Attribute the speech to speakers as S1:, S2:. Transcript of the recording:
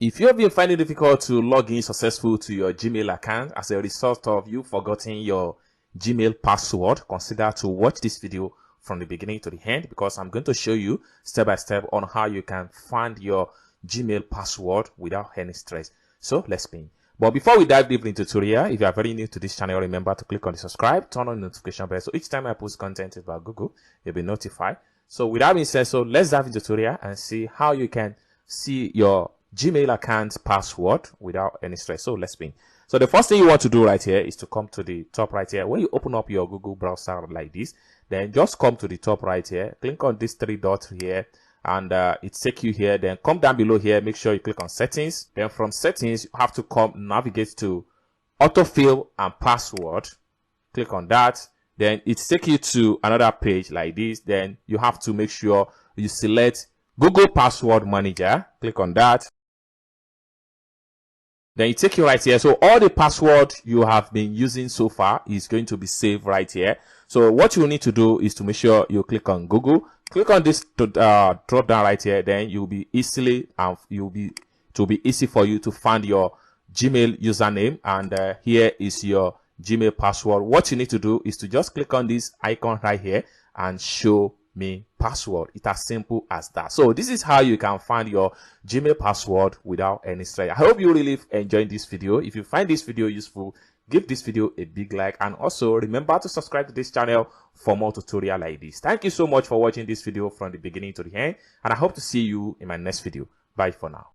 S1: If you have been finding it difficult to log in successful to your Gmail account as a result of you forgetting your Gmail password, consider to watch this video from the beginning to the end, because I'm going to show you step by step on how you can find your Gmail password without any stress. So let's begin. But before we dive deep into the tutorial, if you are very new to this channel, remember to click on the subscribe, turn on the notification bell, so each time I post content about Google, you'll be notified. So with that being said, so let's dive into the tutorial and see how you can see your Gmail account password without any stress. So let's begin. So the first thing you want to do right here is to come to the top right here. When you open up your Google browser like this, then just come to the top right here, click on these three dots here, and it takes you here. Then come down below here, make sure you click on settings. Then from settings, you have to come navigate to autofill and password. Click on that. Then it takes you to another page like this. Then you have to make sure you select Google Password Manager. Click on that. Then you take you right here. So all the password you have been using so far is going to be saved right here. So what you need to do is to make sure you click on Google. Click on this drop down right here. Then you'll be easily it will be easy for you to find your Gmail username, and here is your Gmail password. What you need to do is to just click on this icon right here and show me password. It's as simple as that. So this is how you can find your Gmail password without any stress. I hope you really enjoyed this video. If you find this video useful, give this video a big like, and also remember to subscribe to this channel for more tutorial like this. Thank you so much for watching this video from the beginning to the end, and I hope to see you in my next video. Bye for now.